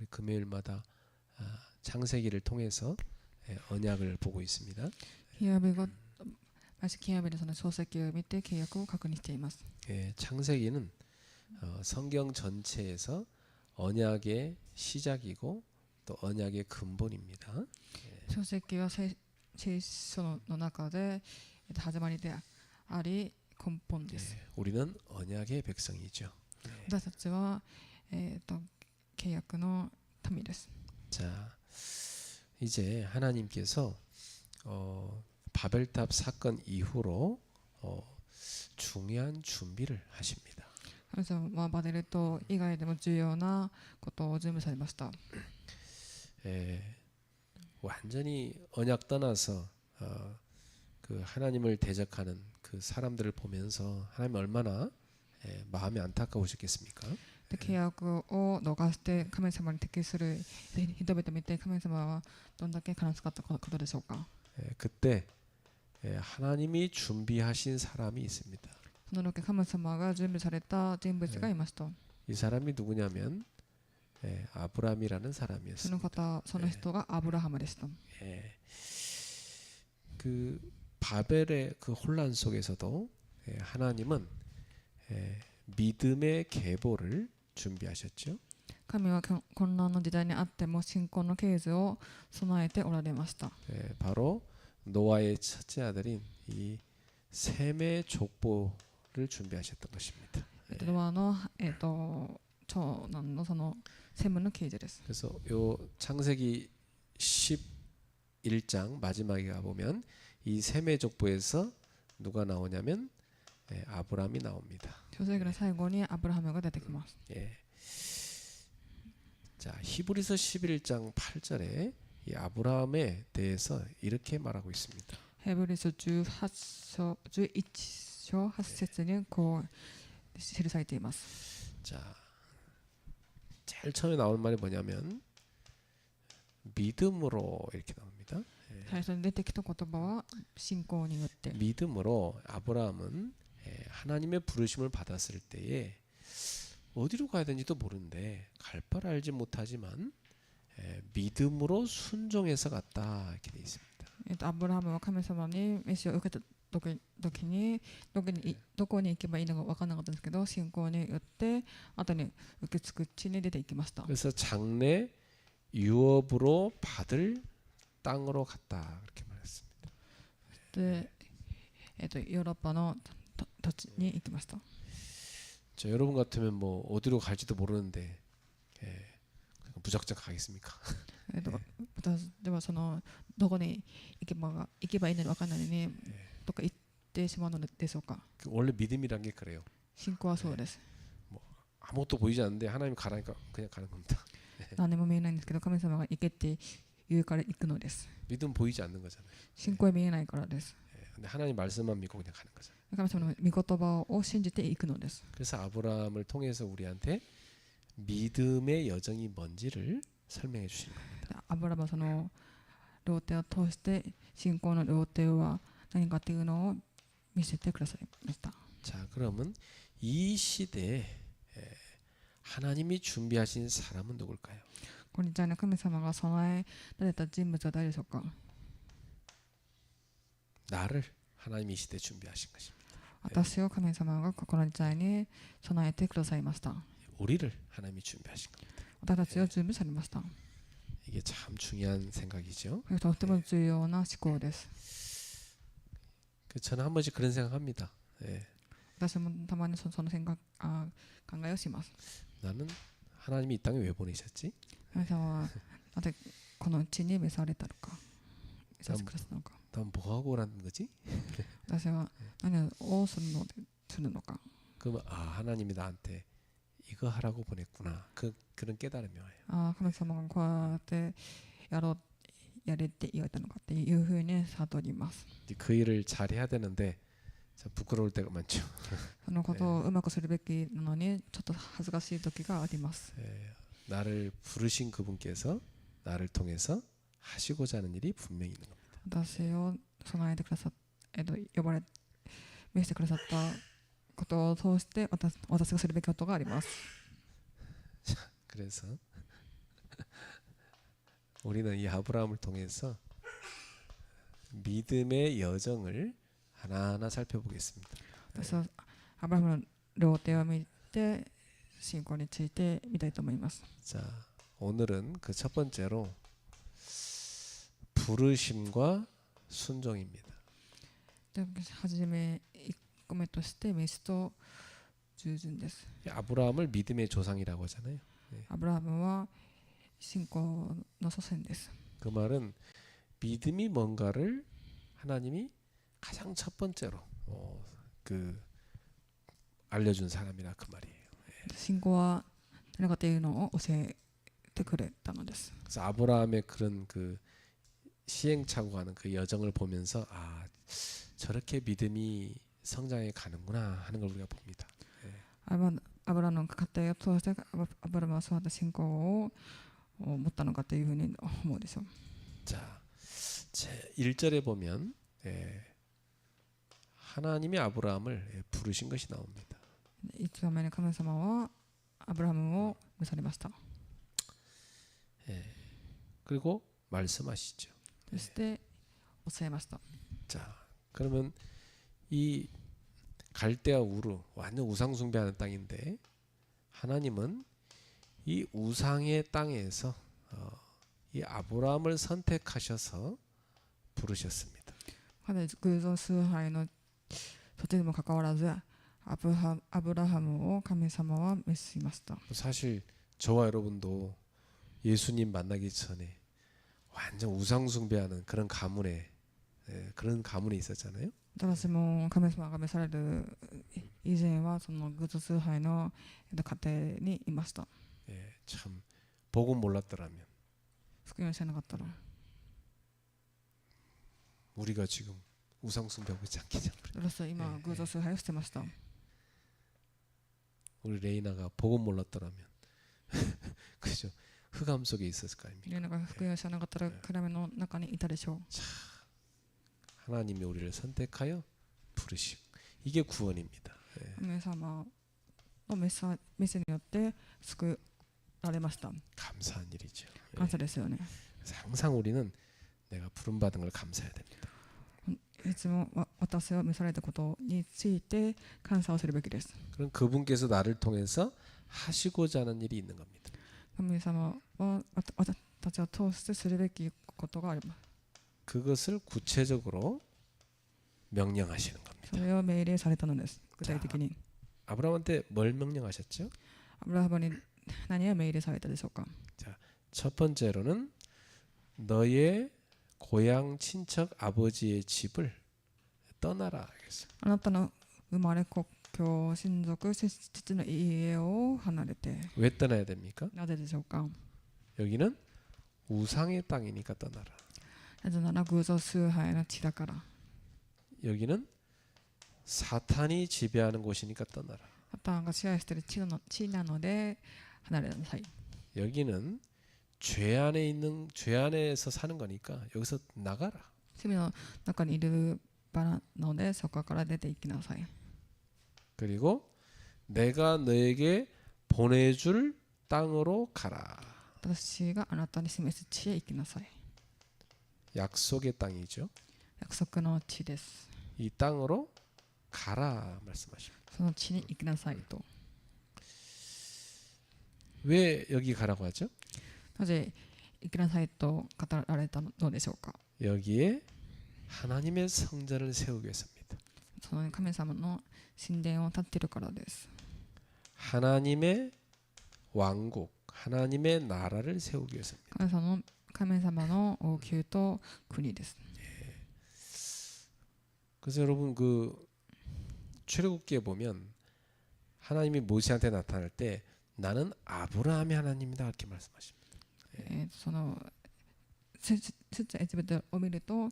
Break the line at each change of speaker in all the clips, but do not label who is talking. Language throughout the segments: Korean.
우리 금요일마다 창세기를 통해서 언약을 보고 있습니다.
毎週金曜日でその創世記を見て契約を確認しています。
창세기는 성경 전체에서 언약의 시작이고 또 언약의 근본입니다.
創世記は聖書の中で始まりであり根本です。
우리는 언약의 백성이죠.
私たちは、契約の民です。
자, 이제 하나님께서 바벨탑 사건 이후로 중요한 준비를 하십니다.
神様はバベル島以外でも重要なことを準備されました。
완전히 언약 떠나서 그 하나님을 대적하는 그 사람들을 보면서 하나님 얼마나 마음이 안타까우셨겠습니까?
で契約を逃して神様に敵する人々を見て神様はどんだけ悲しかったことでしょうか。
그때 하나님이 준비하신 사람이 있습니다.
その時神様が準備された人物がいました。
이 사람이 누구냐면 아브라함이라는
その
사람이었습니다.
その人がアブラハムでした。
그 바벨의 그 혼란 속에서도 하나님은 믿음의 계보를 준비하셨죠.
神は混乱の時代にあっても信仰の系図を備えておられました。
바로 노아의 첫째 아들인 이 셈의 족보를 준비하셨던 것입니다.
ノアの、長男のそのセムの系図です。
그래서 요 창세기 11장 마지막에 가보면 이 셈의 족보에서 누가 나오냐면 아브라함이 나옵니다.
創世記の最後にアブラハムが出てきます。
자, 히브리서 11장 8절에 이 아브라함에 대해서 이렇게 말하고 있습니다.
ヘブル書11章8節にこう記されています。
자, 제일 처음에 나오는 말이 뭐냐면 믿음으로 이렇게 나옵니다.
最初に出てきた言葉は信仰によって。
믿음으로 아브라함은 하나님의 부르심을 받았을 때에 어디로 가야 되는지도 모르는데 갈 바를 알지 못하지만 믿음으로 순종해서 갔다 이렇게 돼 있습니다.
アブラハムは神様に召しを受けた時にどこに行けばいいのか分からなかったんですけど信仰によって後に受け継ぐ地に出て行きました。
그래서 장래 유업으로 받을 땅으로 갔다 그렇게 말했습니다.
で、ヨーロッパの土地に行きました。
저 여러분 같으면 뭐 어디로 갈지도 모르는데 무작정 가겠습니까?
私ではそのどこに行けばいいのか分からないのにどっか行ってしまうのでしょうか。
원래 믿음이란 게 그래요.
信仰はそうです。
아무것도 보이지 않는데 하나님 가라니까 그냥 가는 겁니다.
何も見えないんですけど神様が行けって言うから行くのです。
믿음 보이지 않는 거잖아요.
信仰は見えないからです。
근데 하나님 말씀만 믿고 그냥 가는 거잖아요.
神様の御言葉を信じていくのです。
그래서 아브라함을 통해서 우리한테 믿음의 여정이 뭔지를 설명해 주시는 겁니다.
アブラハムはその料亭を通して信仰の料亭は何かというのを見せてくださいました。
자, 그러면 이 시대에 하나님이 준비하신 사람은 누굴까요?
この時代の神様が備えられた人物は誰でしょうか。
나를 하나님이 이 시대에 준비하신 것입니다.
私を神様がこの時代に備えてくださいました。
우리를 하나님이 준비하신 겁니다.
私たちを準備されました。
이게 참 중요한 생각이죠.
とても重要な思考です。
저는 한 번씩 그런 생각합니다.
私もたまにその考えをします。
나는 하나님이 이 땅에 왜 보내셨지?
神様はなぜこの地に召されたのか、召させてくださったのか。
난 뭐 하고 오라는 거지?
私は何をするのか。
그러면 하나님이 나한테 이거 하라고 보냈구나. 그런 깨달음이 와요.
神様がこうやってやれって言われたのかっていうふうに悟ります。
그 일을 잘 해야 되는데 참 부끄러울 때가 많죠.
そのことをうまくするべきなのにちょっと恥ずかしい時があります。
나를 부르신 그분께서 나를 통해서 하시고자 하는 일이 분명히 있는 겁니다.
私を備えてくださっ召してくださったことを通して私がするべきことがあります。
그래서 우리는 이 아브라함을 통해서 믿음의 여정을 하나하나 살펴보겠습니다.
私はアブラハムの料亭を見て信仰について見たいと思います。
자, 오늘은 그 첫 번째로 부르심과 순종입니다.
ではじめ1個目として召しと従順です。
아브라함을 믿음의 조상이라고 하잖아요.
アブラハムは信仰の祖先です。
그 말은 믿음이 뭔가를 하나님이 가장 첫 번째로 그 알려준 사람이라 그 말이에요.
信仰は何かというのを教えてくれたのです。
그래서 아브라함의 그런 그 시행착오하는 그 여정을 보면서 아 저렇게 믿음이 성장해 가는구나 하는 걸 우리가 봅니다.
アブラハムの過程を通してアブラハムはそうやって信仰を持ったのかというふうに思うでしょう。
자, 1절에 보면 하나님이 아브라함을 부르신 것이 나옵니다.
1番目に神様はアブラハムを召されました。
그리고 말씀하시죠.
そして教えました。
자, 그러면 이 갈대아 우르 완전 우상 숭배하는 땅인데 하나님은 이 우상의 땅에서 이 아브라함을 선택하셔서 부르셨습니다.
かなり偶像崇拝の土地にもかかわらずアブラハムを神様は召しました。
사실 저와 여러분도 예수님 만나기 전에 완전 우상 숭배하는 그런 가문에 있었잖아요.
私も神様が召される以前はその偶像崇拝の家庭にいました。
참 복음 몰랐더라면
福音を知らなかったら
우리가 지금 우상 숭배하고 있지 않겠냐.
私は今偶像崇拝をしてました。
우리 레이나가 복음 몰랐더라면 그죠? 흑암 속에 있었을 거 아닙니까?
レイナが福音を知らなかったら暗闇の中にいたでしょう。
하나님이 우리를 선택하여 부르심. 이게 구원입니다.
神様の召しによって救られました。
감사한 일이죠.
感謝ですよね。
그래서 항상 우리는 내가 부름 받은 걸 감사해야 됩니다.
いつも私は召されたことについて感謝をするべきです。
그럼 그분께서 나를 통해서 하시고자 하는 일이 있는 겁니다.
神様は私たちを通してするべきことがあります。
그것을 구체적으로 명령하시는
そ
겁니다.
れを命令されたのです。具体的に。
아브라함한테 뭘 명령하셨죠?
アブラハムに何を命令されたでしょうか。
첫 번째로는 너의 고향 친척 아버지의 집을 떠나라 하겠어요.
あなたの生まれ故郷親族父の家を離れて
왜 떠나야 됩니까?
なぜでしょうか。
여기는 우상의 땅이니까 떠나라.
なぜなら偶像崇拝の地だから。
여기는 사탄이 지배하는 곳이니까 떠나라.
サタンが支配している地なので離れなさい。
여기는 죄 안에서 사는 거니까 여기서 나가라.
罪の中にいる場なのでそこから出て行きなさい。
그리고 내가 너에게 보내줄 땅으로 가라.
私があなたに示す地へ行きなさい。
약속의 땅이죠.
約束の地です。
이 땅으로 가라 말씀하십니다.
その地に行きなさいと。
왜 여기 가라고 하죠?
なぜ行きなさいと語られたのでしょうか。
여기에 하나님의 성전을 세우기 위해서입니다.
その神様の神殿を建てるからです。
하나님의 왕국, 하나님의 나라를 세우기 위해서입니다.
神様の王宮と国です。
그래서 여러분 그 출애굽기에 보면 하나님이 모세한테 나타날 때 나는 아브라함의 하나님이다 이렇게 말씀하십니다.
その出エジプトを見ると、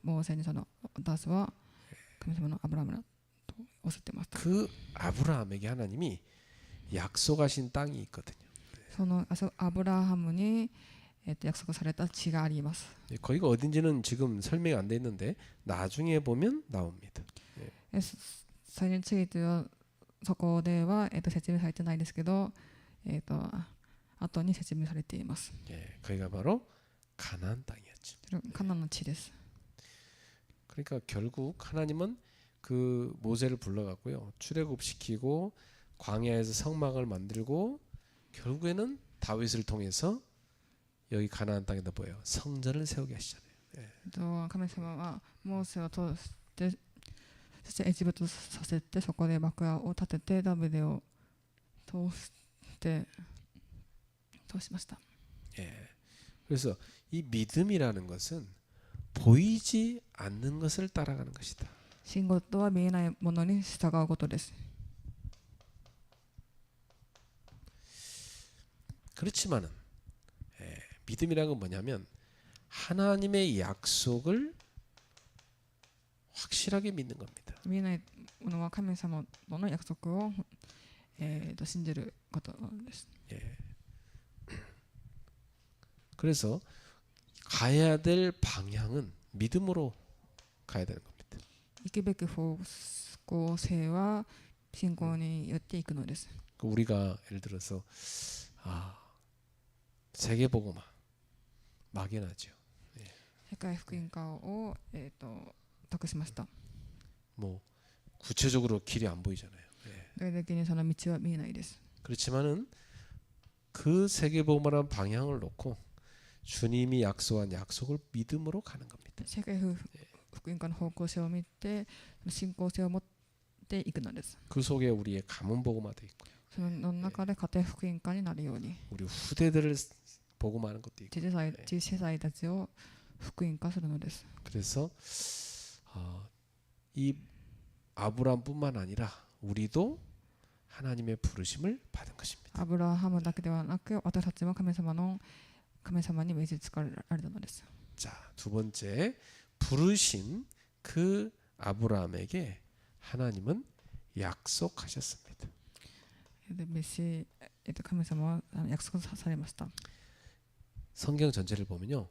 モーセにその私は神様のアブラハムだとおっしゃってました。
그 아브라함에게 하나님이 약속하신 땅이 있거든요.
そのアブラハムに、約束された地があります。
거기가 어딘지는 지금 설명이 안 돼 있는데 나중에 보면 나옵니다.
それについてはそこでは、説明されてないですけど、後に説明されています。
예, 거기가 바로 가나안 땅이었죠.
カナンの地です。
그러니까 결국 하나님은 그 모세를 불러갖고요, 출애굽시키고 광야에서 성막을 만들고 결국에는 다윗을 통해서 여기 가나안 땅에다 뭐예요? 성전을 세우게 하시잖아요.
神様はモーセを通して、そしてエジプトさせて、そこで幕屋を建ててダビデを通しました。
예. 그래서 이 믿음이라는 것은 보이지 않는 것을 따라가는 것이다.
信号とは見えないものに従うことです。
그렇지만은 믿음이라는 건 뭐냐면 하나님의 약속을 확실하게 믿는 겁니다.
見えないものは神様との約束を、信じることです。
예. 그래서 가야 될 방향은 믿음으로 가야 되는 겁니다.
行くべき方向性は信仰によっていくのです。
우리가 예를 들어서 세계복음화 막연하죠.
世界福音化を、託しました。
뭐 구체적으로 길이 안 보이잖아요.
具体的にその道は見えないです。
그렇지만은 그 세계복음화라는 방향을 놓고 주님이 약속한 약속을 믿음으로 가는 겁니다.
世界福音化の方向性を見て、信仰性を持っていくのです。
그 속에 우리의 가문 복음화도 있고요.
その中で家庭福音化になるように、
우리 후대들을 복음하는 것도 있고.
次世代たちを福音化するのです。
그래서 이 아브라함뿐만 아니라 우리도 하나님의 부르심을 받은 것입니다.
アブラハムだけではなく、私たちも神様に召し使われたのです。
자, 두 번째, 부르신 그 아브라함에게 하나님은 약속하셨습니다.
神様は約束されました。
성경 전체를 보면요,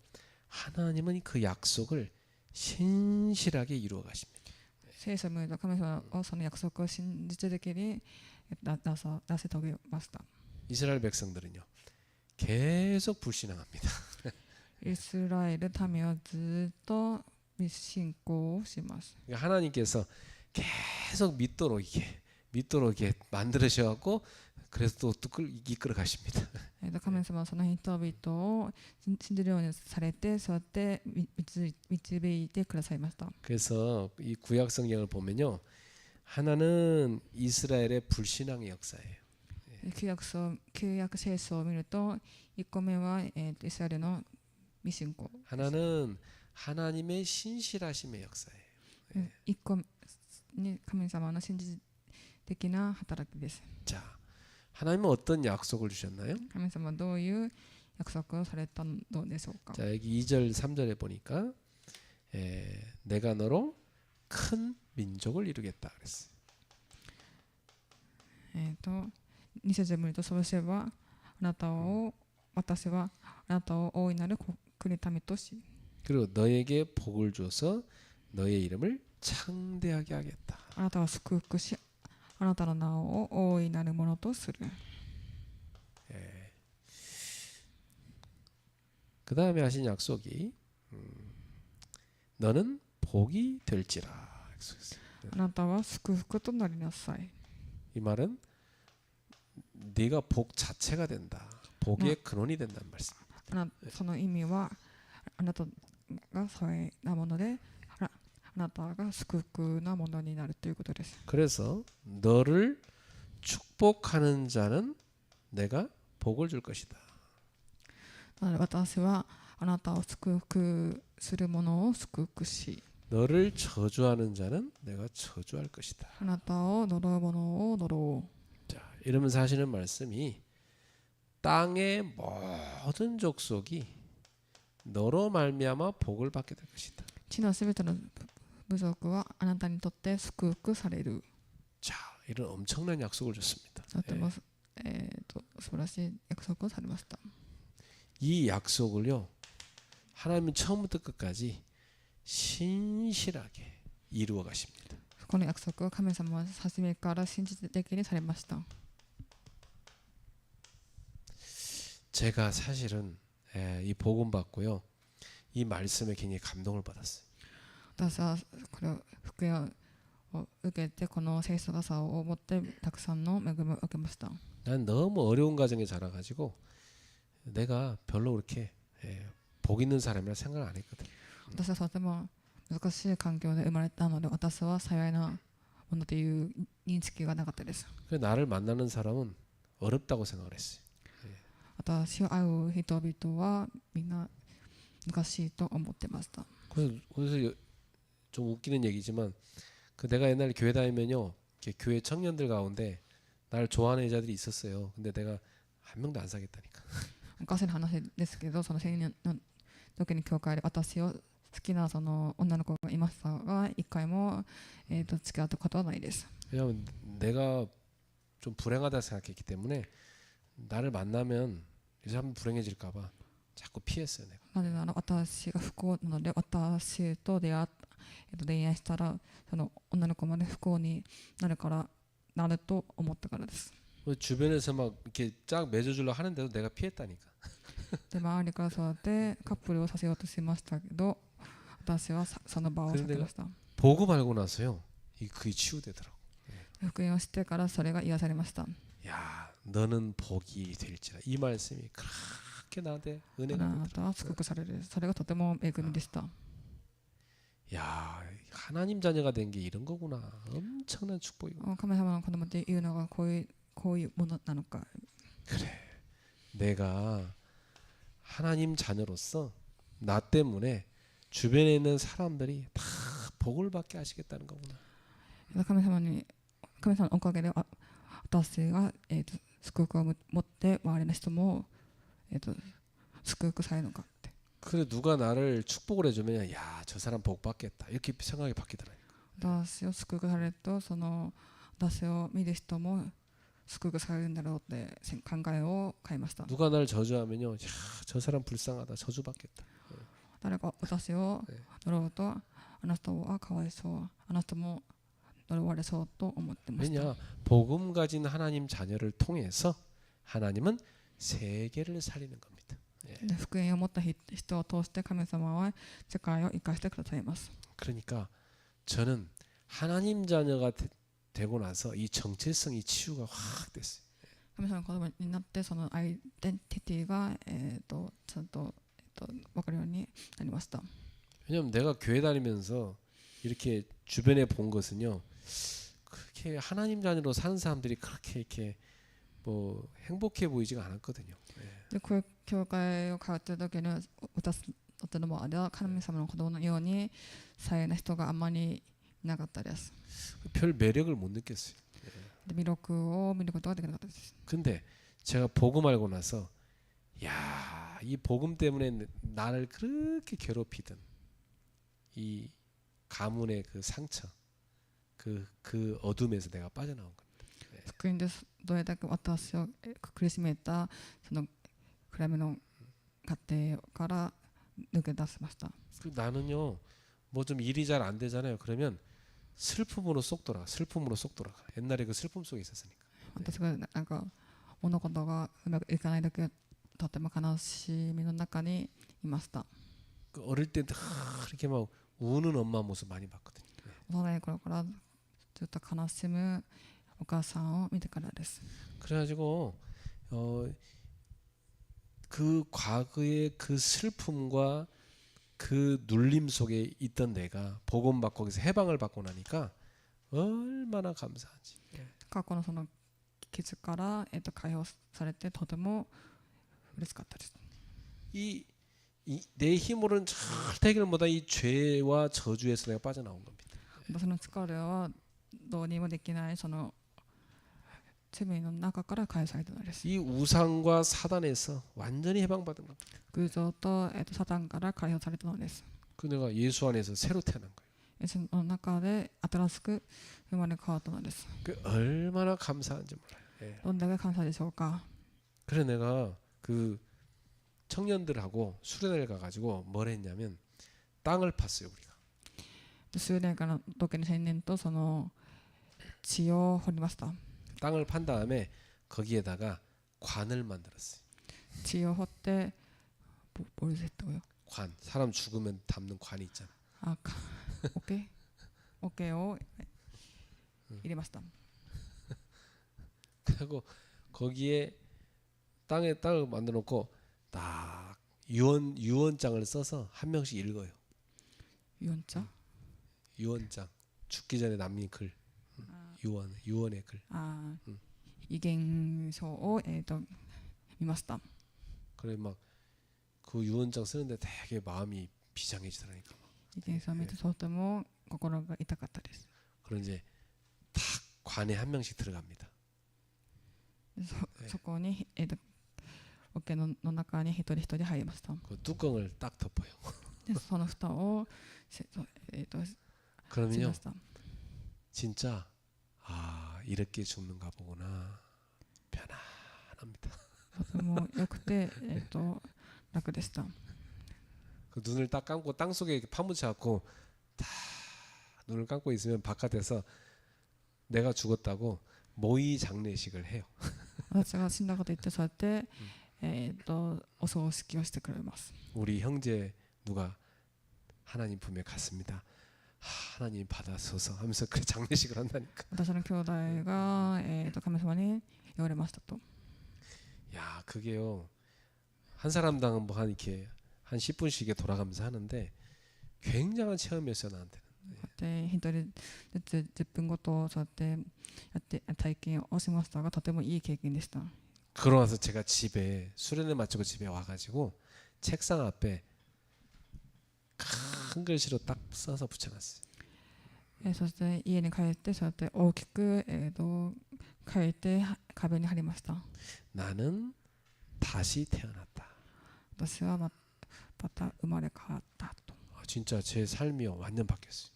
하나님은 그 약속을 신실하게 이루어 가십니다.
聖書を見ると神様はその約束を信じ的に出せ遂げました。
이스라엘 백성들은요, 계속 불신앙합니다.
イスラエル民はずっと信仰をします。
그러니까 하나님께서 계속 믿도록 이렇게 만들으셔갖고 그래서 또 이끌어 가십니다.
神様はその人々を信じるようにされて、そうやって導いてくださいました。
그래서 이 구약 성경을 보면요, 하나는 이스라엘의 불신앙의 역사예요.
旧約聖書を見ると、1個目は、イスラエルの未信仰。
하나는 하나님의 신실하심의 역사예요.
1個に神様の信じ的な働きです。
자, 하나님은 어떤 약속을 주셨나요?
神様はどういう約束をされたのでしょうか。
자, 여기 2절 3절에 보니까 내가 너로 큰 민족을 이루겠다 그랬어요.
2節を見ると、そうすれば私はあなたを大いなる国民とし、
그리고 너에게 복을 주어서 너의 이름을 창대하게 하겠다.
あなたを祝福し、あなたの名を大いなるものとする。
그 다음에 하신 약속이 너는 복이 될지라.
あなたは祝福となりなさい。
이 말은 네가 복 자체가 된다. 복의 근원이 된다는 말씀입니다.
その意味は、あなたがそうなもので、あなたが祝福なものになるということです。
그래서 너를 축복하는 자는 내가 복을 줄 것이다.
私はあなたを祝福する者を祝福し、
너를 저주하는 자는 내가 저주할 것이다.
あなたを呪う者を呪う。
자, 이러면서 하시는 말씀이 땅의 모든 족속이 너로 말미암아 복을 받게 될 것이다.
地のすべての部族はあなたにとって祝福される。
자, 이런 엄청난 약속을 줬습니다.
とても、素晴らしい約束をされました。
이 약속을요, 하나님은 처음부터 끝까지 신실하게 이루어 가십니다.
この約束を神様は初めから信じ的にされました。
제가 사실은 이 복음 받고요. 이 말씀에 굉장히 감동을 받았어요.
私はこれを福音を受けてこの聖書傘を持ってたくさんの恵みを受けました。
난 너무 어려운 가정에 자라가지고 내가 별로 그렇게 복 있는 사람이라 생각 안 했거든.
私はとても難しい環境で生まれたので私は幸いなものという認識がなかったです。
그 나를 만나는 사람은 어렵다고 생각을 했어요.
私を会う人々はみんな難しいと思ってました。
그래서 좀 웃기는 얘기지만 그 내가 옛날에 교회 다니면요, 이렇게 교회 청년들 가운데 날 좋아하는 여자들이 있었어요. 근데 내가 한 명도 안 사귀었다니까.
おかしな話ですけど、その青年の時に教会で私を好きなその女の子がいましたが、一回も付き合ったことはないです。
왜냐하면 내가 좀 불행하다 생각했기 때문에 나를 만나면 이 사람 불행해질까봐 자꾸 피했어요. 내가.
なぜなら私が不幸なので、私と恋愛したらその女の子まで不幸になると思ったからです。
주변에서 막 이렇게 쫙 맺어주려 하는데도 내가 피했다니까.
で周りからそうやってカップルをさせようとしましたけど、私はその場を避けました。
보고 말고 나서요, 그게 치유되더라고.
福音をしてからそれが癒されました。
야, 너는 복이 될지라. 이 말씀이 그렇게 나한테
あ
은혜가
なたは祝福される。それがとても恵みでした。
야, 하나님 자녀가 된 게 이런 거구나. 엄청난 축복이고.
神様の子供っていうのがこういうものなのか。
그래, 내가 하나님 자녀로서 나 때문에 주변에 있는 사람들이 다 복을 받게 하시겠다는 거구나.
神様のおかげで私が祝福を持って周りの人も祝福されるのかって。
그래 누가 나를 축복을 해주면 야, 저 사람 복 받겠다 이렇게 생각이 바뀌더라니까.
私を祝福されるとその私を見る人も祝福されるんだろうって考えを変えました。
누가 날 저주하면요, 야, 저 사람 불쌍하다, 저주 받겠다.
誰か私を呪うとあの人はかわいそう、あの人も呪われそうと思ってました。
왜냐, 복음 가진 하나님 자녀를 통해서 하나님은 세계를 살리는 겁니다.
で福音を持った人を通して神様は世界を生かしてくださいます。
그러니까 저는 하나님 자녀가 되고 나서 이 정체성이 치유가 확 됐어요.
神様の子供になってそのアイデンティティがちゃんと分かるようになりました。
왜냐면 내가 교회 다니면서 이렇게 주변에 본 것은요, 그렇게 하나님 자녀로 사는 사람들이 그렇게 이렇게 뭐 행복해 보이지가 않았거든요.
でこういう教会を通っている時に私の周りは神様の子供のように幸いな人があんまりいなかったです。
별 매력을 못 느꼈어요.
で魅力を見ることができなかったです。
근데 제가 복음 알고 나서 야, 이 복음 때문에 나를 그렇게 괴롭히던 이 가문의 그 상처, 그 어둠에서 내가 빠져나온 겁니다.
福音でどれだけ私を苦しめたその暗闇の過程から抜け出しました。
나는요, 뭐 좀 일이 잘 안 되잖아요. 그러면 슬픔으로 쏙 돌아가. 옛날에 그 슬픔 속에 있었으니까.
私がなんか物事がうまくいかないだけとても悲しみの中にいました。
그 어릴 때 이렇게 막 우는 엄마 모습 많이 봤거든요.
幼い頃からずっと悲しむお母さんを見てからです。
그래가지고 그 과거의 그 슬픔과 그 눌림 속에 있던 내가 복음 받고 거기서 해방을 받고 나니까 얼마나 감사한지.
過去のその傷から解放されてとても嬉しかったです。
내 힘으로는 절대 해결 못한 이 죄와 저주에서 내가 빠져나온 겁니다.
その疲れはどうにもできないその罪の中から解放されたのです。
이 우상과 사단에서 완전히 해방받은 겁니다.
偶像とサタンから解放されたのです。
그 내가 예수 안에서 새로 태어난 거예요.
その中で新しく生まれ変わったのです。
그 얼마나 감사한지 몰라요.
どんだけ感謝でしょうか。
그래 내가 그 청년들하고 수련회를 가가지고 뭘 했냐면 땅을 팠어요 우리가.
数年間の時に青年とその地を掘りました。
땅을 판 다음에 거기에다가 관을 만들었어요.
지어 헛때 뭘 했다고요?
관. 사람 죽으면 담는 관이 있잖아.
아, 오케이. 오케이요. 이래마시다.
그리고 거기에 땅을 만들어 놓고 딱 유언장을 써서 한 명씩 읽어요.
유언자?
유언장. 죽기 전에 남긴 글. 유언의 글.
아, 이갱쇼 미마시다.
그래 막 그 유언장 쓰는데 되게 마음이 비장해지더라니까.
イゲンソを見てとても心が痛かったです。
그런 이제 탁 관에 한 명씩 들어갑니다.
そこに桶の中に一人一人入りました。
그 뚜껑을 딱 덮어요.
でその蓋をしま
그러면요
した。
진짜 아 이렇게 죽는가 보구나. 편안합니다.
とても良くて楽でした。
그 눈을 딱 감고 땅 속에 이렇게 파묻혀 갖고 다 눈을 감고 있으면 바깥에서 내가 죽었다고 모의 장례식을 해요.
私が死んだこと言ってそうやってお葬式をしてくれます。
우리 형제 누가 하나님 품에 갔습니다. 하나님 받아서서 하면서 그 장례식을 한다니까.
私の兄弟が神様に言われましたと。
야 그게요 한 사람당 뭐 한 이렇게 한 10분씩 돌아가면서 하는데 굉장한 체험이었어요 나한테는.
で一人ずつ10分ごとそうやってやって体験をしましたがとてもいい経験でした。
그러고 나서 제가 집에 수련회 마치고 집에 와가지고 책상 앞에 큰 글씨로 딱 써서 붙여놨어요.
そして家に帰ってそうやって大きく書いて壁に貼りました。
나는 다시 태어났다.
私はまた生まれ変わったと。
진짜 제 삶이요 완전 바뀌었어요.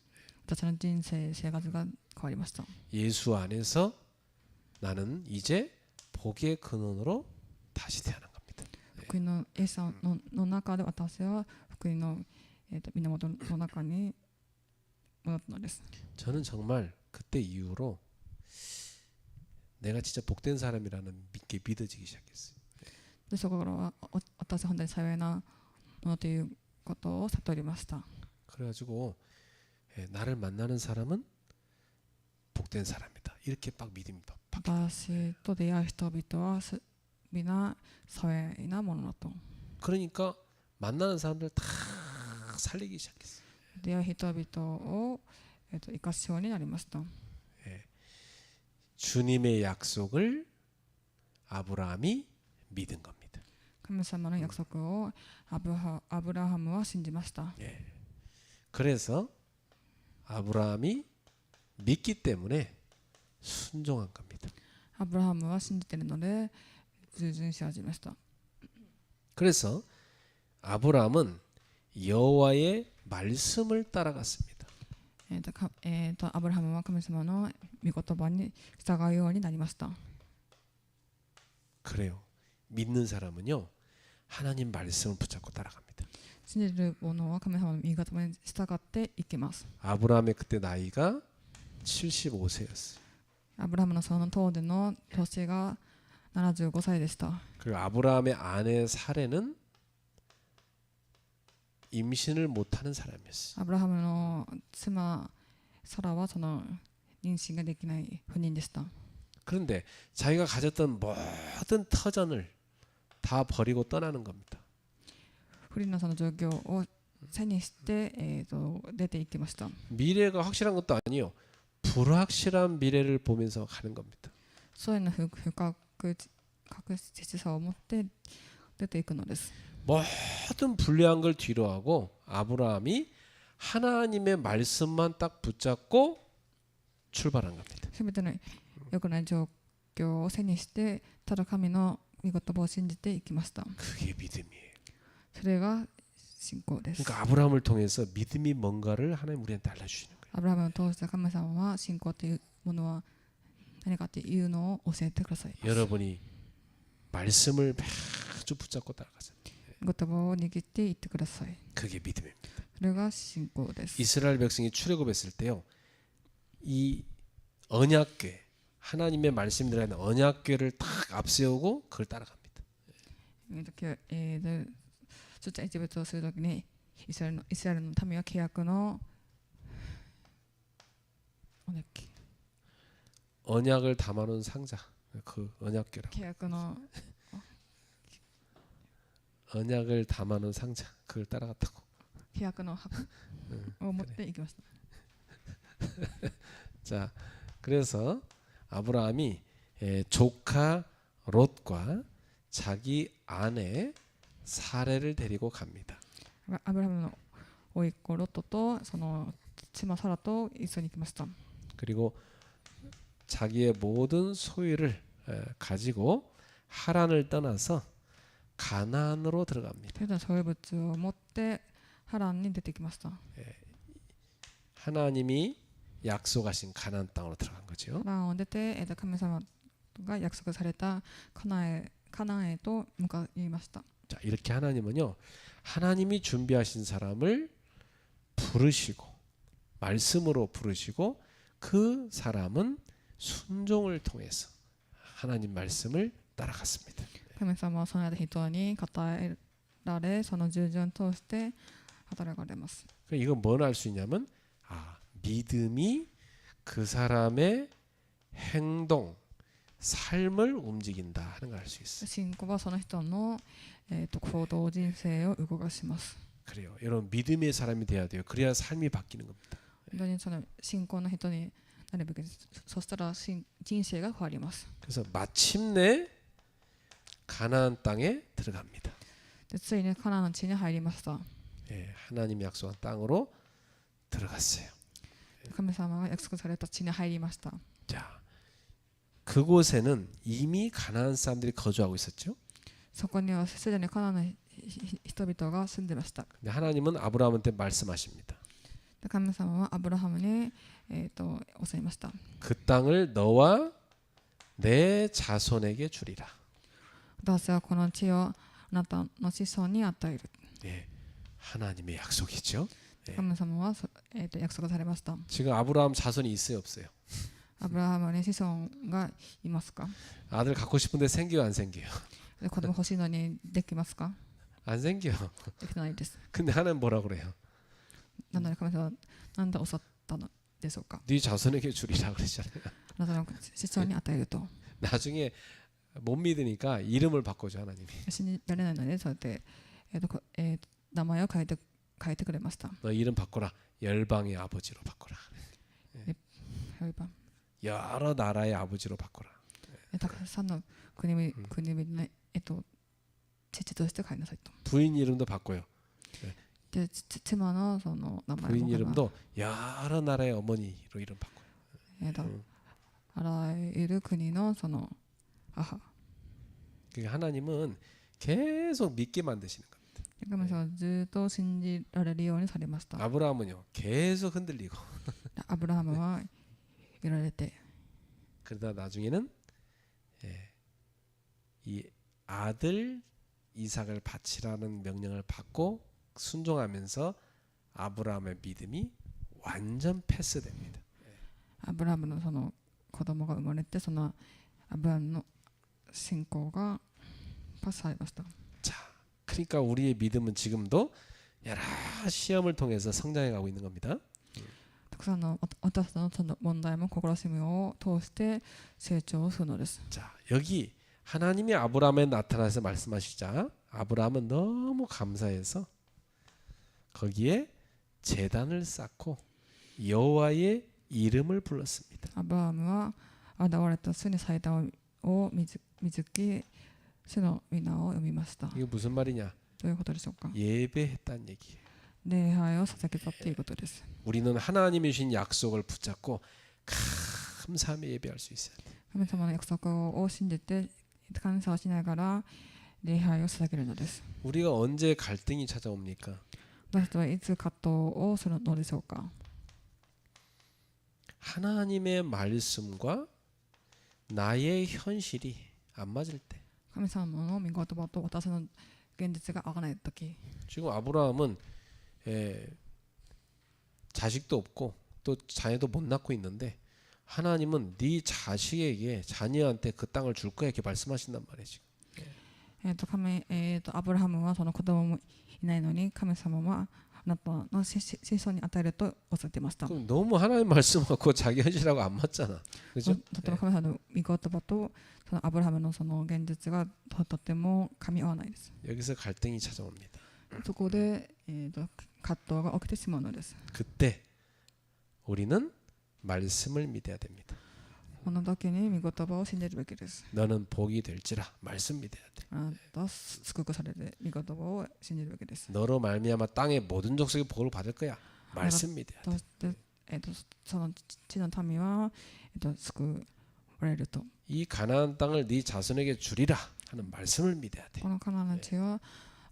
私の人生生活が変わりました。
예수 안에서 나는 이제 복의 근원으로 다시 태어난 겁니다.
福音のイエス様の中で私は福音の源の中に戻ったのです。
저는 정말 그때 이후로 내가 진짜 복된 사람이라는 게 믿어지기 시작했어요.
でそこからは私は本当に幸いなものということを悟りました。
그래가지고 나를 만나는 사람은 복된 사람이다. 이렇게 막 믿음이 막
私と出会う人々は皆幸いなものだと。
그러니까 만나는 사람들 다 살리기 시작했어요.
出会う人々を生かすようになりました。
주님의 약속을 아브라함이 믿은 겁니다.
神様の約束をアブラハムは信じました。
그래서 아브라함이 믿기 때문에 순종한 겁니다.
アブラハムは信じているので従順し始めました。
그래서 아브라함은 여호와의 말씀을 따라갔습니다.
アブラハムは神様の御言葉に従うようになりました。
그래요. 믿는 사람은요 하나님 말씀을 붙잡고 따라갑니다.
信じる者は神様の御言葉に従っていきます。
아브라함의 그때 나이가 75세였어요.
アブラハムのその当時の年が75歳でした。
그리고 아브라함의 아내 사레는 임신을 못하는 사람이었어요.
アブラハムの妻サラはその妊娠ができない不妊でした。
그런데 자기가 가졌던 모든 터전을 다 버리고 떠나는 겁니다.
不倫のその状況を背にして、出ていきました。
미래가 확실한 것도 아니요. 불확실한 미래를 보면서 가는 겁니다.
そういうの不確実さを持って出ていくのです。
모든 불리한 걸 뒤로 하고 아브라함이 하나님의 말씀만 딱 붙잡고 출발한 겁니다.
すべての良くない状況を背にしてただ神の御言葉を信じていきました。
그게 믿음이에요.
それが信仰です。
그러니까 아브라함을 통해서 믿음이 뭔가를 하나님 우리한테 알려주시는 거예요.
アブラハムを通して神様は信仰というものは何かというのを教えてください。
여러분이 말씀을 매주 붙잡고 따라가세요.
御言葉を握っていってください。
그게 믿음입니다.
それが信仰です。
이스라엘 백성이 출애굽했을 때요. 이 언약궤 하나님의 말씀이 들어있는 언약궤를 딱 앞세우고 그걸 따라갑니다.
出産一物をするときにイスラエルの民は契約のなんだっけ
언약을 담아놓은 상자. 그 언약궤라.
契約の
언약을 담아놓은 상자. 그걸 따라갔다고.
契約の箱を持って行きました。
자, 그래서 아브라함이 조카 롯과 자기 아내 사레를 데리고 갑니다.
アブラハムの甥っ子ロットとその妻サラと一緒に行きました。
그리고 자기의 모든 소유를 가지고 하란을 떠나서 가나안으로 들어갑니다.
それでは所有物を持ってハランに出てきました。
하나님이 약속하신 가나안 땅으로 들어간 거죠.
ハランを出て神様が約束されたカナンへと向かいました。
자, 이렇게 하나님은요. 하나님이 준비하신 사람을 부르시고 말씀으로 부르시고 그 사람은 순종을 통해서 하나님 말씀을 따라갔습니다.
神様はその間人に語られその従順を通して働かれます。
이건 뭘 알 수 있냐면 믿음이 그 사람의 행동, 삶을 움직인다 하는 걸 알 수 있어요.
信仰はその人の、行動人生を動かします。
그래요. 여러분 믿음의 사람이 돼야 돼요. 그래야 삶이 바뀌는 겁니다.
本当にその信仰の人になるべきです。そしたら人生が変わります。
그래서 마침내 가나안 땅에 들어갑니다.
でついにカナンの地に入りました。
예, 하나님이 약속한 땅으로 들어갔어요.
神様が約束された地に入りました。
자, 그곳에는 이미 가나안 사람들이 거주하고 있었죠.
そこにはすでにカナンの人々が住んでました。
근데 하나님은 아브라함한테 말씀하십니다.
で神様はアブラハムに、おっしゃいました。
그 땅을 너와 내 자손에게 주리라.
私はこの地をあなたの子孫に与える。
예, 하나님의 약속이죠.
神様は約束されました。
지금 아브라함 자손이 있어요, 없어요?
アブラハムに子孫がいますか？
아들 갖고 싶은데 생겨요, 안 생겨요?
で子供欲しいのにできますか？
안 생겨요.
できてないです。
근데 하나님 뭐라 그래요?
なので神様は何でおっしゃったのでしょうか？
네 자손에게 주리라 그러잖아요.
あなたの子孫に与えると。
나중에 못 믿으니까 이름을 바꿔줘 하나님이.
信じられないのでそうやって、名前を変えてくれました。
너 이름 바꿔라. 열방의 아버지로 바꿔라. 여러 나라의 아버지로 바꿔라.
たくさんの国々の、父として変えなさいと。
부인 이름도 바꿔요.
で妻のその名前
부인
も
이름도 여러 나라의 어머니로 이름 바꿔요.
あらゆる国のその母。
그러니까 하나님은 계속 믿게 만드시는 겁니다.
神様はずっと信じられるようにされました。
아브라함은요 계속 흔들리고
アブラハムは揺られて
그러다 나중에는 이 아들 이삭을 바치라는 명령을 받고 순종하면서 아브라함의 믿음이 완전 패스됩니다.
アブラハムのその子供が生まれてそのアブラハムの信仰がパスされました。
자, 그러니까 우리의 믿음은 지금도 여러 시험을 통해서 성장해 가고 있는 겁니다.
たくさんの私のその問題も心しみを通して成長するのです。
자, 여기 하나님이 아브라함에 나타나서 말씀하시자 아브라함은 너무 감사해서 거기에 제단을 쌓고 여호와의 이름을 불렀습니다.
アブラハムは現れた主に祭壇を見つけ主の皆を読みました。
이게 무슨 말이냐?
どういうことでしょうか？
예배했다는 얘기예요.
礼拝を捧げたということです。
우리는 하나님이 주신 약속을 붙잡고 감사하며 예배할 수 있어요.
神様の約束を信じて感謝をしながら礼拝を捧げるのです。
우리가 언제 갈등이 찾아옵니까?
私たちはいつ葛藤をするのでしょうか？
하나님의 말씀과 나의 현실이 안 맞을 때.
神様の御言葉と私の現実が合わないとき、
지금 아브라함은 자식도 없고 또 자녀도 못 낳고 있는데 하나님은 네 자식에게 자녀한테 그 땅을 줄 거야 이렇게 말씀하신단 말이에요. 지금.
アブラハムはその子供もいないのに神様はあなたの子孫に与えるとおっしゃっていました。
그럼 너무 하나님 말씀하고 자기 현실하고 안 맞잖아. 그죠?
とても神様の御言葉とそのアブラハムのその現実がとても噛み合わないです。
여기서 갈등이 찾아옵니다.
そこで、葛藤が起きてしまうのです。
그때 우리는 말씀을 믿어야 됩니다.
この時に御言葉を信じるべきです。
너는 복이 될지라 말씀 믿어야 돼.
あなたは祝福される御言葉を信じるべきです。
너로 말미암아 땅의 모든 족속이 복을 받을 거야. 말씀 믿어야 돼.
そして、その地の民は、救われると。
이 가나안 땅을 네 자손에게 주리라 하는 말씀을 믿어야 돼.
このカナンの地を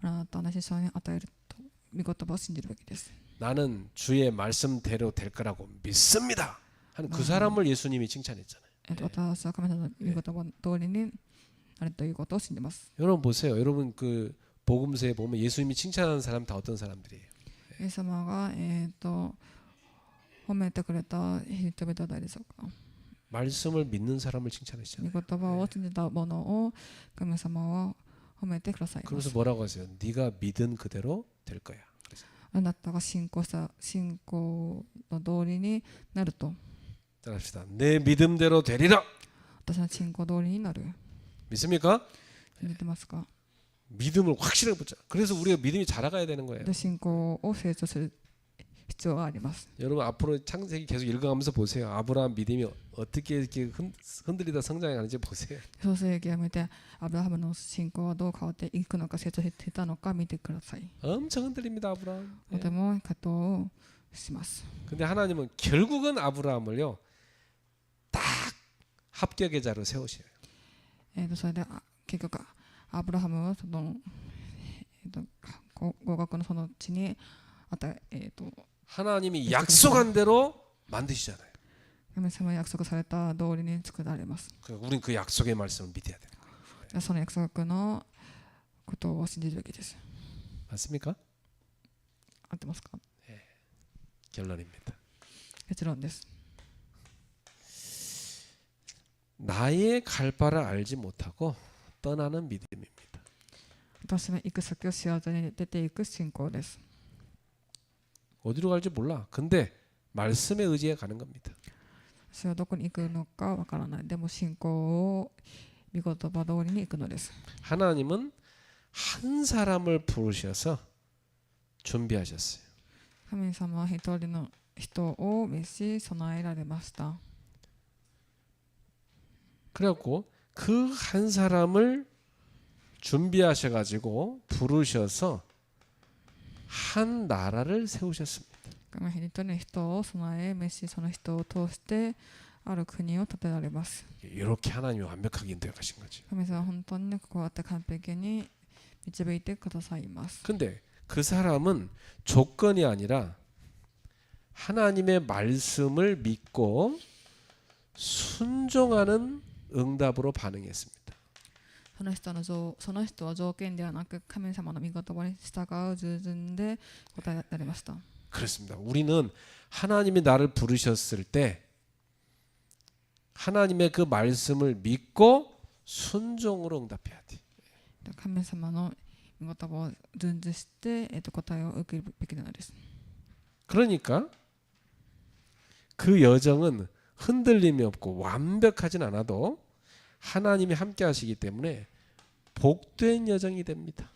あなたの子孫に与えると御言葉を信じるべきです。
나는 주의 말씀대로 될 거라고 믿습니다. 하는 그 사람을 예수님이 칭찬했잖아요.
私は神様の御言葉通りになるということを信じます。
여러분 보세요. 여러분 그 복음서에 보면 예수님이 칭찬하는 사람 다 어떤 사람들이에요?
イエス様が、褒めてくれた人々は誰でしょうか。
말씀을 믿는 사람을 칭찬하시잖아요.
御言葉を信じたものを神様は褒めてくださいま
그러면서
す。
뭐라고 하세요? 네가 믿은 그대로 될 거야. 그래서
あなたが信仰の通りになると。
따라합시다. 내 믿음대로 되리라.
私の信仰通りになる。
믿습니까?
信じてますか。
믿음을 확실하게 붙자. 그래서 우리가 믿음이 자라가야 되는 거예요.
で信仰を成長する必要があります。
여러분 앞으로 창세기 계속 읽어가면서 보세요. 아브라함 믿음이 어떻게 이렇게 흔들리다 성장하는지 보세요.
創世記を見てアブラハムの信仰はどう変わっていくのか成長していたのか見てください。
엄청 흔들립니다, 아브라함.
とても葛藤をします。
근데 하나님은 결국은 아브라함을요 딱 합격의 자로 세우셔요.
それで結局アブラハムをその、合格のその地に与え、
하나님이 약속한 대로 만드시잖아요.
神様が約束された通りに作られます。
그러니까 우린 그 약속의 말씀을 믿어야 돼요.
その約束のことを信じるべきです。
맞습니까?
合ってますか。
결론입니다.
結論です。
나의 갈 바를 알지 못하고 떠나는 믿음입니다.
私の行く先を知らずに出ていく信仰です。
어디로 갈지 몰라. 근데 말씀에 의지해 가는 겁니다.
私はどこに行くのかわからない。でも信仰を御言葉通りに行くのです。
하나님은 한 사람을 부르셔서 준비하셨어요.
神様は一人の人を召し備えられました。
그래갖고 그 한 사람을 준비하셔가지고 부르셔서 한 나라를 세우셨습니다.
神は一人の人を備え召しその人を通してある国を建てられます。
이렇게 하나님이 완벽하게 인도하신 거죠.
神様は本当にこうやって完璧に導いてくださいます。
근데 그 사람은 조건이 아니라 하나님의 말씀을 믿고 순종하는 응답으로 반응했습니다.
その人は条件ではなく神様の御言葉に従う従順で答えられました。
그렇습니다. 우리는 하나님이 나를 부르셨을 때 하나님의 그 말씀을 믿고 순종으로 응답해야 돼.
神様の御言葉を順次して、答えを受けるべきなのです。
그러니까 그 여정은 흔들림이 없고 완벽하진 않아도 하나님이 함께 하시기 때문에 복된 여정이 됩니다.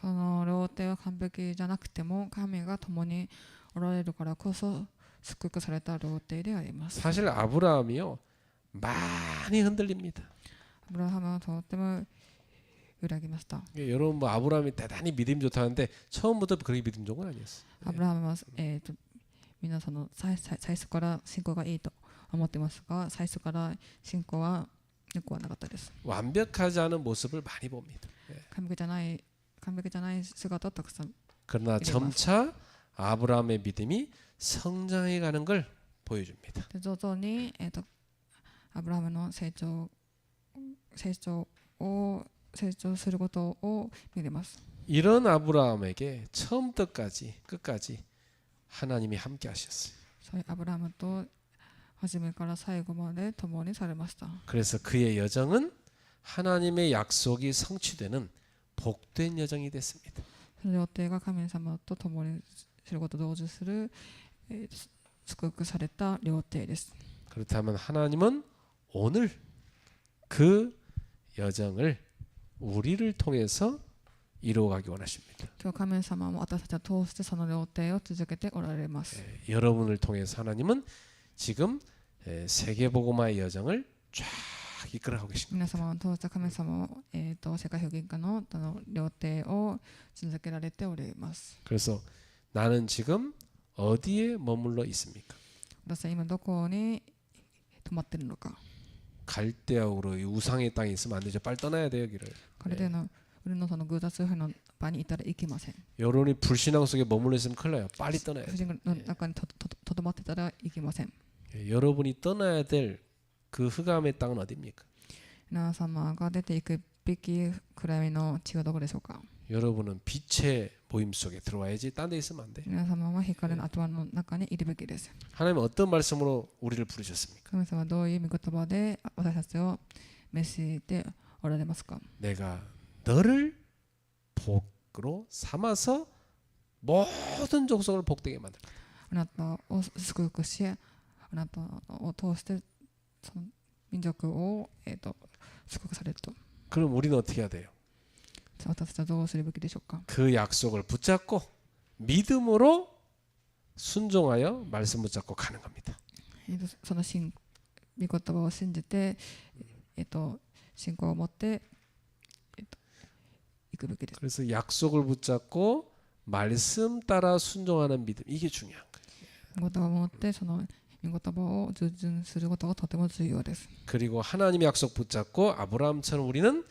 その両手は完璧じゃなくても神が共におられるからこそ祝福された両手であります。
사실 아브라함이요 많이 흔들립니다.
アブラハムはとても揺らぎました。
여러분 뭐 아브라함이 대단히 믿음이 좋다는데 처음부터 그렇게 믿음 좋은 건 아니었어요.
アブラハムは、みんなその最初から信仰がいいと思ってますが、最初から信仰はよくはなかったです。
완벽하지 않은 모습을 많이 봅니다.
完璧じゃない姿をたくさん。
그러나 점차 아브라함의 믿음이 성장해가는 걸 보여줍니다.
で徐々に、アブラハムの成長することを見れます。
이런 아브라함에게 처음부터 끝까지 하나님이 함께 하셨어요.
そういうアブラハムと初めから最後まで共にされました。
그래서 그의 여정은 하나님의 약속이 성취되는 복된 여정이 됐습니다.
その料亭が神様と共にすることと同時する、祝福された料亭です。
그렇다면 하나님은 오늘 그 여정을 우리를 통해서 이루어가기 원하십니다.
今日神様も私たちを通してその料亭を続けておられます。
여러분을 통해서 하나님은 지금 세계복음화의 여정을 쫙 이끌어가고 계십니다.
皆様を通して神様も、世界福音化の料亭を続けられております。
그래서 나는 지금 어디에 머물러 있습니까?
私は今どこに泊まっているのか。
갈대아우로 이 우상의 땅에 있으면 안 되죠. 빨리 떠나야 돼요, 여기를.
これでの우리のその偶像崇拝の場にいたらいけません。
여론이 불신앙 속에 머물러 있으면 큰일 나요. 빨리 떠나야
不
돼요.
信の中にとどまってたらいけません。
여러분이 떠나야 될 그 흑암의 땅은 어디입니까?
皆様が出ていくべき暗闇の地はどこでしょうか。
여러분은 빛의 모임 속에 들어와야지. 딴 데 있으면 안 돼.
皆様は光の集まりの中にいるべきです。
하나님은 어떤 말씀으로 우리를 부르셨습니까?
神様はどういう御言葉で私たちを召しておられますか。
내가 너를 복으로 삼아서 모든 족속을 복되게 만들 거다.
あなたを祝福し、あなたを通してその民族を、祝福されると。
그럼 우리는 어떻게 해야 돼요?
私たちはどうするべきでしょうか。
그 약속을 붙잡고 믿음으로 순종하여 말씀 붙잡고 가는 겁니다.
その御言葉を信じて、信仰を持って、行くべきです。
그래서 약속을 붙잡고 말씀 따라 순종하는 믿음 이게 중요한 거예요.
御言葉を持ってその御言葉を従順することがとても重要です。
그리고 하나님의 약속 붙잡고 아브라함처럼 우리는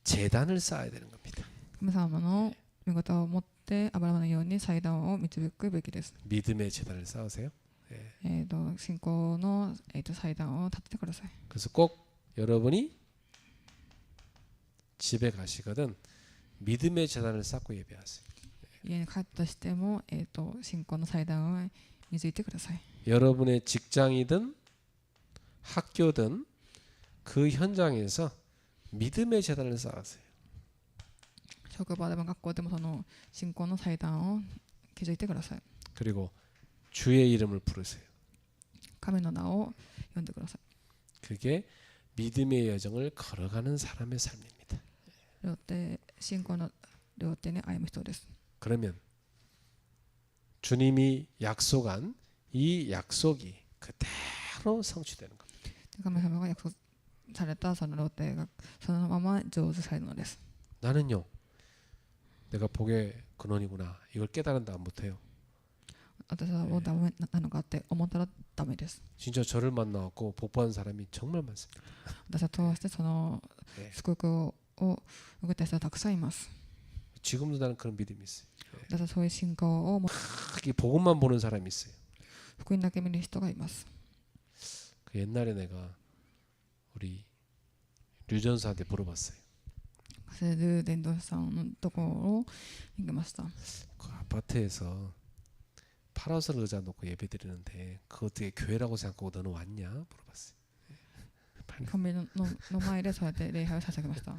재단을 쌓아야 되는 겁니다.
神様の御言葉を持ってアブラハムのように祭壇を導くべきです。
믿음의 재단을 쌓으세요.
信仰の、祭壇を立ててください。
그래서 꼭 여러분이 집에 가시거든 믿음의 재단을 쌓고 예배하세요.
家に帰ったとしても、信仰の祭壇を築いてください。
여러분의 직장이든 학교든 그 현장에서 믿음의 재단을 쌓으세요.
職場でも学校でもその信仰の祭壇を築いてください。
그리고 주의 이름을 부르세요.
神の名を呼んでください。
그게 믿음의 여정을 걸어가는 사람의 삶입니다.
両手、信仰の両手に歩む人です。
그러면 주님이 약속한 이 약속이 그대로 성취되는 겁니다.
神様が約束されたその両手がそのまま成就されるのです。
나는요, 내가 복의 근원이구나 이걸 깨달은다 못해요.
私はもうダメなのかって思ったらダメです。
진짜 저를 만나갖고 복받은 사람이 정말 많습니다.
私は通してその祝福を受けた人はたくさんいます。
지금도 나는 그런 믿음이 있어요.
私はそういう信仰を持って
크게 복음만 보는 사람이 있어요.
福音だけ見る人がいます。
그 옛날에 내가 우리 류전사한테 물어봤어요.
それで伝道師さんのところを行きました。
그 아파트에서 파라솔 의자 놓고 예배 드리는데 그거 어떻게 교회라고 생각하고 너는 왔냐 물어봤어요.
コンビニの前でそうやって礼拝を捧げました。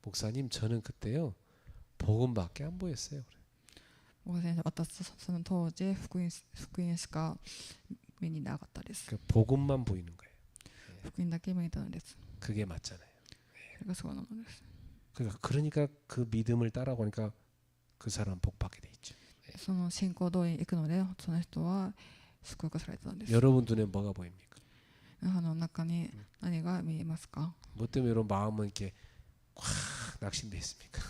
목사님 저는 그때요 복음밖에 안 보였어요.
僕は先生、私その当時福音しか目になかったです。
그 복음만 보이는 거예요.
福音だけ見えたのです。
그게 맞잖아요.
それがそうなのです。
그러니까 그 믿음을 따라가니까 그 사람 복 받게 돼 있죠.
その信仰通りに行くので、その人は祝福されたのです。
여러분 눈에 뭐가 보입니까?
皆さんの中に何が見えますか？
뭐 때문에 여러분 마음은 이렇게 확 낙심돼 있습니까?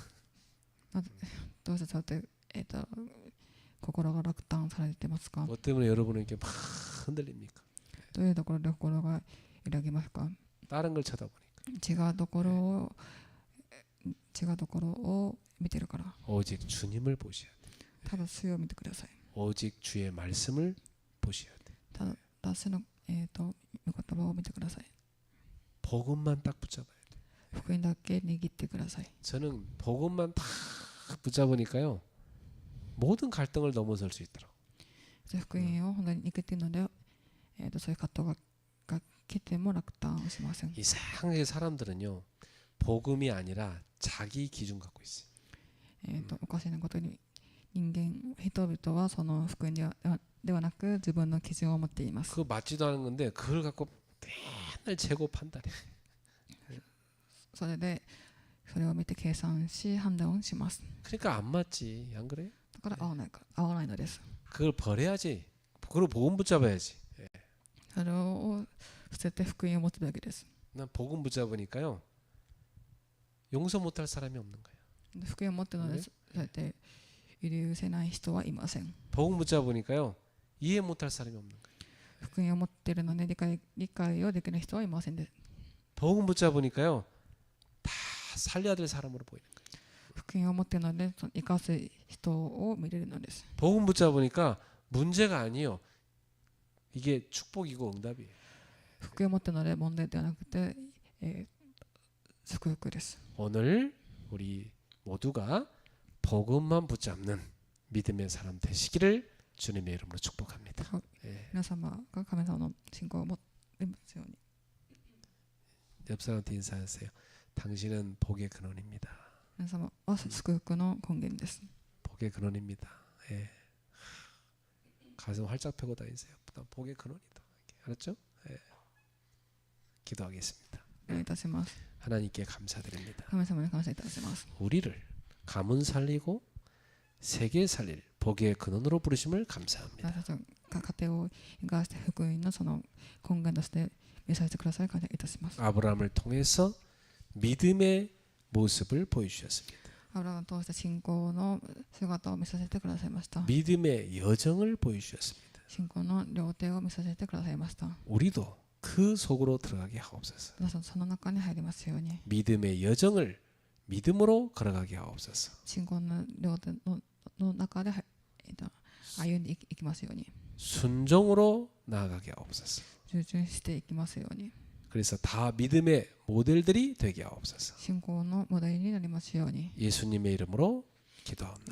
どうしてそうやって、心が落胆されてますか？
뭐 때문에 여러분은 이렇게 막 흔들립니까?
どういうところで心が揺らぎますか？
다른 걸 쳐다보니까
違うところを見てるから。
오직 주님을 보셔야 돼.
ただ主を見てください。
오직 주의 말씀을 보셔야 돼.
ただ主の、御言葉を見てください。
복음만 딱 붙잡아야 돼.
福音だけ握ってください。
저는 복음만 딱 붙잡으니까요 모든 갈등을 넘어설 수 있더라고.
福音を本当に握っているので、そういう葛藤がけても落胆しません。
이상하게 사람들은요 복음이 아니라 자기 기준 갖고 있어요.
おかしなことに人々はその福音ではなく自分の基準を持っています。
그거 맞지도 않은 건데 그걸 갖고 맨날 재고 판단해.
それでそれを見て計算し判断をします。
그러니까 안 맞지, 안 그래?
だから合わないのです。
그걸 버려야지. 그걸 복음 붙잡아야지.
それを捨てて福音を持つべきです。
난 복음 붙잡으니까요 용서 못할 사람이 없는 거야.
福音を持っているのでそうやって許せない人はいません。
복음 붙잡으니까요 이해 못할 사람이 없는 거야.
福音を持っているので理解をできない人はいませんで、
복음 붙잡으니까요 다 살려야 될 사람으로 보이는 거야.
福音を持っているので生かす人を見れるのです。
복음 붙잡으니까 문제가 아니에요. 이게 축복이고 응답이에요.
福音を持っているので問題ではなくて、祝福です。
오늘 우리 모두가 복음만 붙잡는 믿음의 사람 되시기를 주님의 이름으로 축복합니다. 예.
皆様が神様の信仰を持っていますように。
옆 사람한테 인사하세요. 당신은 복의 근원입니다.
皆様は祝福の根源です。
복의 근원입니다. 예. 가슴 활짝 펴고 다니세요. 난 복의 근원이다. 알았죠? 예. 기도하겠습니다.
お願いいたします。
하나님께 감사드립니다.
神様に感謝いたします。
우리를 가문 살리고 세계 살릴 복의 근원으로 부르심을 감사합니다.
私たちが家庭を生かして福音のその根源として召させてください感謝いたします。
아브라함을 통해서 믿음의 모습을 보여주셨습니다.
アブラハムを通して信仰の姿を見させてくださいました。
믿음의 여정을 보여주셨습니다.
信仰の料亭を見させてくださいました。
우리도 그 속으로 들어가게 하옵소서.
皆さんその中に入りますように。
믿음의 여정을 믿음으로 걸어가게 하옵소서.
信仰の料亭の中で歩んでいきますように。
순종으로 나아가게 하옵소서.
従順していきますように。
그래서 다 믿음의 모델들이 되게 하옵소서.
信仰のモデルになりますように。
예수님의 이름으로 기도합니다.